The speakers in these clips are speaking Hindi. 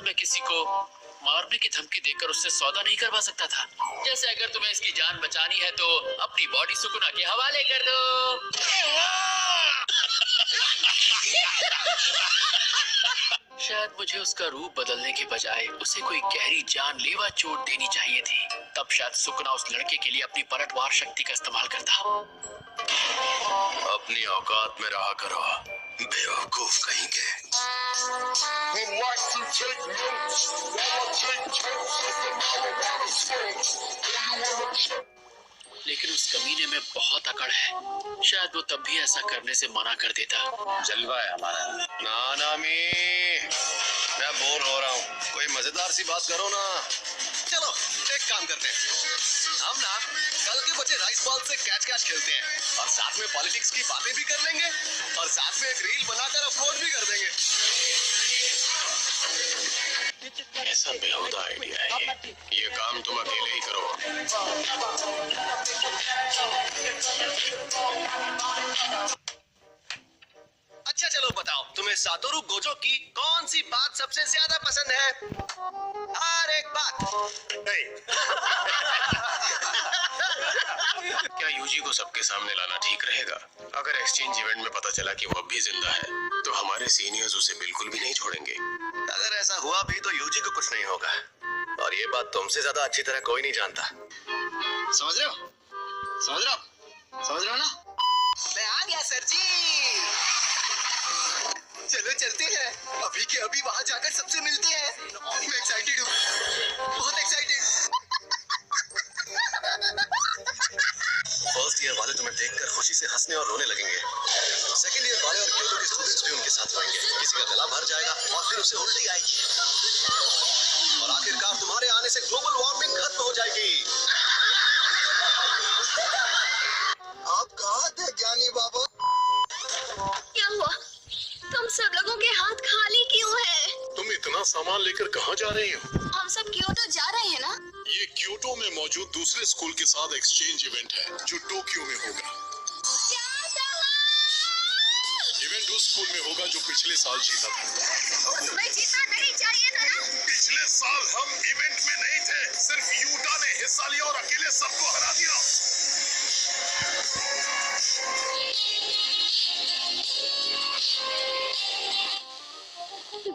मैं किसी को मारने की धमकी देकर उससे सौदा नहीं करवा सकता था। जैसे अगर तुम्हें इसकी जान बचानी है तो अपनी बॉडी सुकुना के हवाले कर दो। शायद मुझे उसका रूप बदलने के बजाय उसे कोई गहरी जानलेवा चोट देनी चाहिए थी। तब शायद सुकुना उस लड़के के लिए अपनी पलटवार शक्ति का इस्तेमाल करता। अपनी औकात में रहा करो, बेवकूफ कहीं के। लेकिन उस कमीने में बहुत अकड़ है। शायद वो तब भी ऐसा करने से मना कर देता। जलवा है हमारा। नामी, मैं बोर हो रहा हूँ, कोई मजेदार सी बात करो ना। चलो एक काम करते हैं, हम ना कल के बचे राइस बॉल से कैच कैच खेलते हैं और साथ में पॉलिटिक्स की बातें भी कर लेंगे और साथ में एक रील बनाकर अपलोड भी कर देंगे। ऐसा बेहुदा आइडिया है ये काम तुम अकेले ही करो। अच्छा चलो बताओ, तुम्हें सातोरु गोजो की कौन सी बात सबसे ज्यादा पसंद है? हर एक बात। क्या यूजी को सबके सामने लाना ठीक रहेगा? अगर एक्सचेंज इवेंट में पता चला कि वो अब भी जिंदा है तो हमारे सीनियर्स उसे बिल्कुल भी नहीं छोड़ेंगे। अगर ऐसा हुआ भी तो यूजी को कुछ नहीं होगा और ये बात तुमसे ज्यादा अच्छी तरह कोई नहीं जानता। समझ रहे हो? समझ रहे हो? समझ रहे हो ना? मैं आ गया सर जी। चलो चलते हैं, अभी के अभी वहाँ जाकर सबसे मिलते हैं। मैं एक्साइटेड हूँ, बहुत एक्साइटेड। फर्स्ट ईयर वाले तुम्हें देखकर खुशी से हंसने और रोने लगेंगे। सेकंड ईयर वाले और क्योटो के स्टूडेंट्स भी उनके साथ होंगे। किसी का गला भर जाएगा और फिर उसे उल्टी आएगी और आखिरकार तुम्हारे आने से ग्लोबल वार्मिंग खत्म हो जाएगी। आप कहाँ थे ज्ञानी बाबा? क्या हुआ? तुम सब लोगों के हाथ खाली क्यों है? तुम इतना सामान लेकर कहाँ जा रही हो? हम सब क्योटो जा रहे हैं ना? ये क्योटो में मौजूद दूसरे स्कूल के साथ एक्सचेंज इवेंट है जो टोक्यो में होगा। इवेंट उस स्कूल में होगा जो पिछले साल जीता था। तुम्हें जीतना नहीं चाहिए था ना? पिछले साल हम इवेंट में नहीं थे, सिर्फ यूटा ने हिस्सा लिया और अकेले सबको हरा दिया।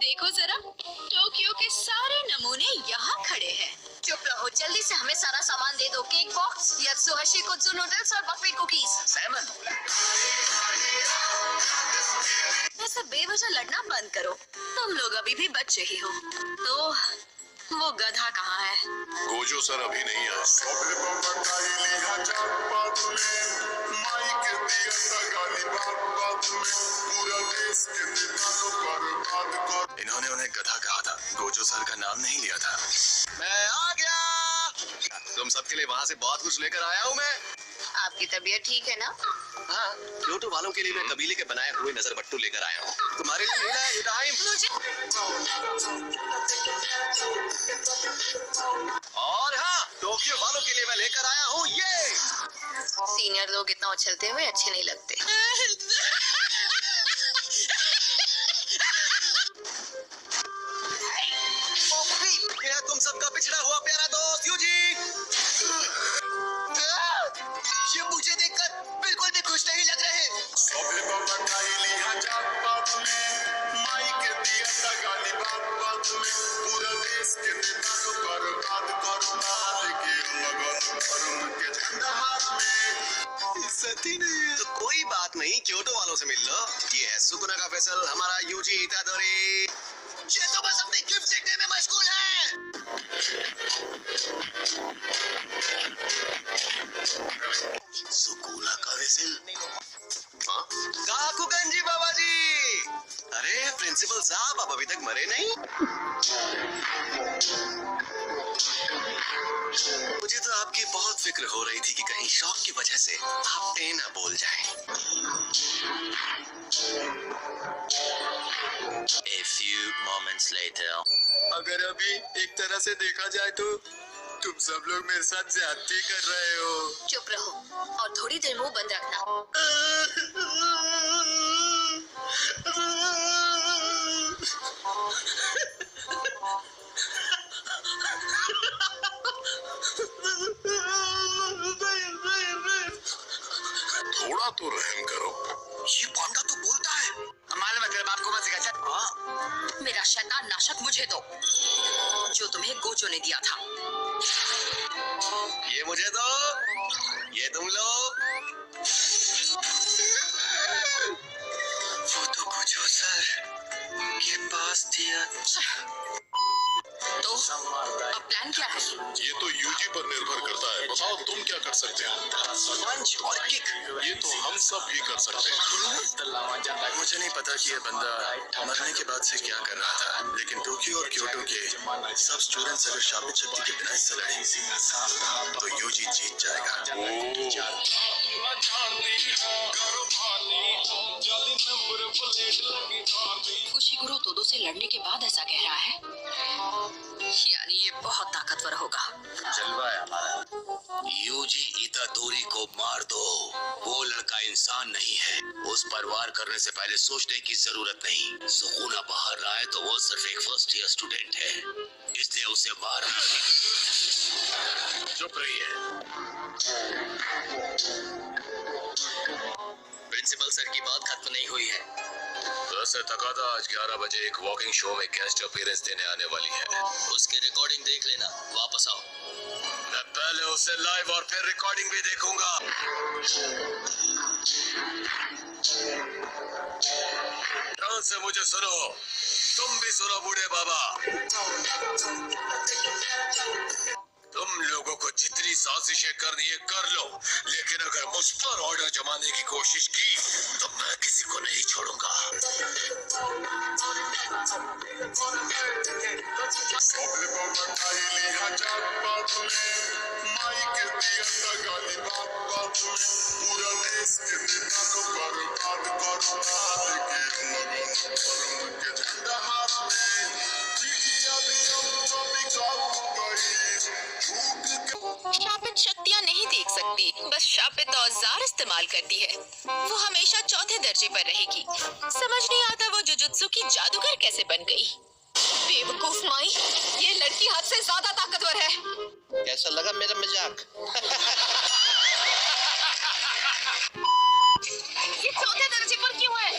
देखो जरा, टोक्यो के सारे नमूने यहाँ खड़े हैं। चुप रहो, जल्दी से हमें सारा सामान दे दो। केक बॉक्स, यात्सुहाशी कुत्सु नूडल्स और बकवीट कुकीज। सैमन, ऐसा बेवजह लड़ना बंद करो। तुम लोग अभी भी बच्चे ही हो। तो वो गधा कहाँ है? गोजो सर अभी नहीं आए। इन्होंने उन्हें गधा कहा था, गोजो सर का नाम नहीं लिया था। मैं आ गया। तुम सबके लिए वहाँ से बहुत कुछ लेकर आया हूँ मैं। आपकी तबीयत ठीक है ना? हाँ, क्योटो वालों के लिए मैं कबीले के बनाए हुए नजर बट्टू लेकर आया हूँ। तुम्हारे लिए मिला है ये टाइम। और हाँ, टोक्यो वालों के लिए मैं लेकर आया हूँ ये। सीनियर लोग इतना उछलते हुए अच्छे नहीं लगते। यह तुम सबका पिछड़ा हुआ प्यारा दोस्त यूजी। ये मुझे देखकर बिल्कुल भी खुश नहीं लग रहे। तो कोई बात नहीं, क्योटो वालों से मिल लो। ये है सुकुना का फैसल, हमारा यूजी इतादोरी। ये तो बस अपने गिफ्ट देखने में मशगूल है। सुकुना का फैसल। हाँ? काकुगंजी बाबा जी। अरे प्रिंसिपल साहब, आप अभी तक मरे नहीं? मुझे तो आपकी बहुत फिक्र हो रही थी कि कहीं शौक की वजह से आप ए ना बोल जाएं। A few moments later. अगर अभी एक तरह से देखा जाए तो तुम सब लोग मेरे साथ ज्यादती कर रहे हो। चुप रहो और थोड़ी देर मुंह बंद रखना। तो रहम करो। ये पांडा तो बोलता है। मालूम है तेरे बाप को मत सिखा। चल। मेरा शैतान नाशक मुझे दो, जो तुम्हें गोजो ने दिया था। ये मुझे दो, ये तुम लो। वो तो गोजो सर के पास दिया। तो अब प्लान क्या है? ये तो यूजी पर निर्भर करता है। बताओ तुम क्या कर सकते हो? पंच और किक, ये तो हम सब भी कर सकते हैं। मुझे नहीं पता कि ये बंदा मरने के बाद से क्या कर रहा था, लेकिन टोक्यो और क्योटो के सब स्टूडेंट्स अगर शापित शक्ति के बिना इससे लड़े तो यूजी जीत जाएगा। फुशिगुरो तोदो से लड़ने के बाद ऐसा कह रहा है, यानी ये बहुत ताकतवर होगा। जलवा है हमारा। यूजी इतादोरी को मार दो। वो लड़का इंसान नहीं है। उस पर वार करने से पहले सोचने की जरूरत नहीं। सुकूना बाहर रहा है तो वो सिर्फ एक फर्स्ट ईयर स्टूडेंट है, इसलिए उसे मार। चुप रहिए। प्रिंसिपल सर की बात खत्म नहीं हुई है। वैसे तकादा आज 11 बजे एक वॉकिंग शो में गेस्ट अपीयरेंस देने आने वाली है। उसकी रिकॉर्डिंग देख लेना, वापस आओ। मैं पहले उसे लाइव और फिर रिकॉर्डिंग भी देखूंगा। ध्यान से मुझे सुनो, तुम भी सुनो बूढ़े बाबा। तुम लोगों को जितनी साजिशें करनी है कर लो, लेकिन अगर मुझ पर ऑर्डर जमाने की कोशिश की तो मैं किसी को नहीं छोड़ूंगा। शापित शक्तियाँ नहीं देख सकती, बस शापित औजार इस्तेमाल करती है। वो हमेशा चौथे दर्जे पर रहेगी। समझ नहीं आता वो जुजुत्सु की जादूगर कैसे बन गई। बेवकूफ माई, ये लड़की हद से ज्यादा ताकतवर है। कैसा लगा मेरा मजाक? ये चौथे दर्जे पर क्यों है?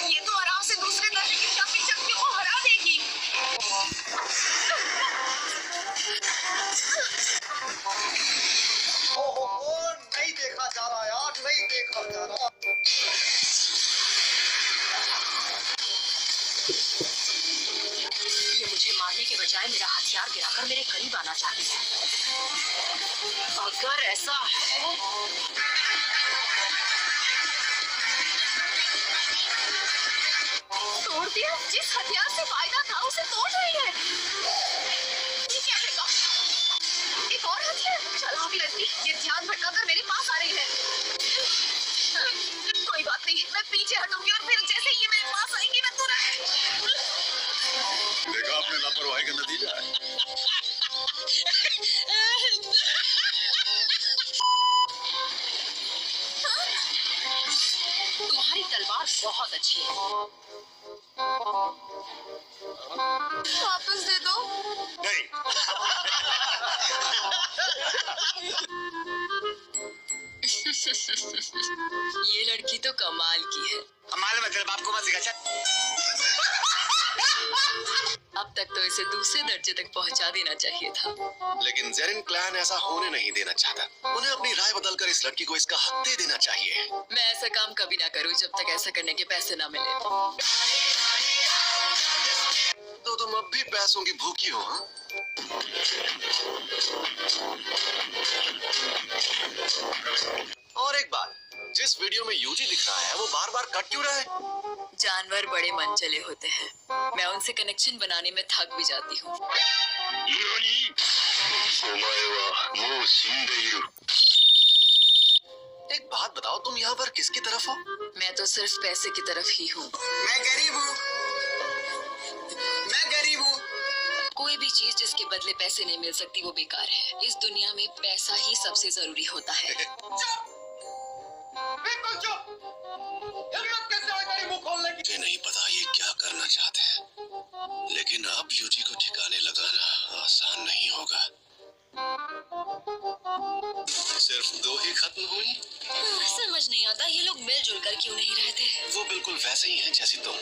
ये तो आराम से दूसरे दर्जे की शापित शक्तियों को हरा देगी। नहीं देखा जा रहा यार, नहीं देखा जा रहा। ये मुझे मारने के बजाय मेरा हथियार गिराकर मेरे करीब आना चाहती है। अगर ऐसा है तोड़ दिया। जिस हथियार से फायदा था उसे तोड़ रही है। ये क्या करेगा? एक और हथियार। चालाक लड़की, ये ध्यान भटकाकर मेरे पास आ रही है। कोई बात नहीं, मैं पीछे हटूंगी और फिर जैसे ये मेरे पास आएंगी मैं तुरंत। देखा आपने लापरवाही का नतीजा है। तुम्हारी तलवार बहुत अच्छी है। वापस दे दो। नहीं। ये लड़की तो कमाल की है। मालूम है तेरे बाप को मत सिखा। चल। अब तक तो इसे दूसरे दर्जे तक पहुंचा देना चाहिए था। लेकिन जेरिन क्लैन ऐसा होने नहीं देना चाहता। उन्हें अपनी राय बदलकर इस लड़की को इसका हक दे देना चाहिए। मैं ऐसा काम कभी ना करूं जब तक ऐसा करने के पैसे ना मिले। तो तुम अब भी पैसों की भूखी हो, हाँ? और एक बात, जिस वीडियो में यूजी दिख रहा है वो बार बार कट क्यों रहा है? जानवर बड़े मनचले होते हैं। मैं उनसे कनेक्शन बनाने में थक भी जाती हूँ। एक बात बताओ, तुम यहाँ पर किसकी तरफ हो? मैं तो सिर्फ पैसे की तरफ ही हूँ। मैं गरीब हूँ। मैं गरीब हूँ। कोई भी चीज जिसके बदले पैसे नहीं मिल सकती वो बेकार है। इस दुनिया में पैसा ही सबसे जरूरी होता है। बिल्कुल चुप। हिम्मत कैसे हुई तेरी मुंह खोलने की? मुझे नहीं पता ये क्या करना चाहते हैं, लेकिन अब यूजी को ठिकाने लगाना आसान नहीं होगा। सिर्फ 2 ही खत्म हुई। समझ नहीं आता ये लोग मिलजुल कर क्यों नहीं रहते? वो बिल्कुल वैसे ही हैं जैसी तुम।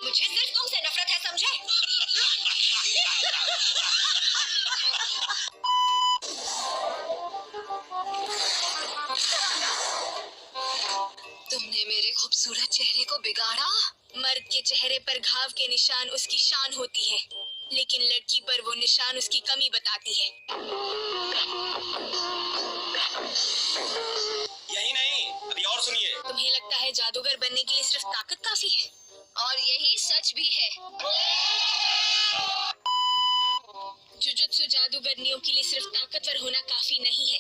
मुझे सिर्फ तुमसे नफरत है, समझे? तुमने मेरे खूबसूरत चेहरे को बिगाड़ा। मर्द के चेहरे पर घाव के निशान उसकी शान होती है, लेकिन लड़की पर वो निशान उसकी कमी बताती है। यही नहीं, अभी और सुनिए। तुम्हें लगता है जादूगर बनने के लिए सिर्फ ताकत काफी है? और यही सच भी है। जुजुत्सु जादूगरनियों के लिए सिर्फ ताकतवर होना काफी नहीं है।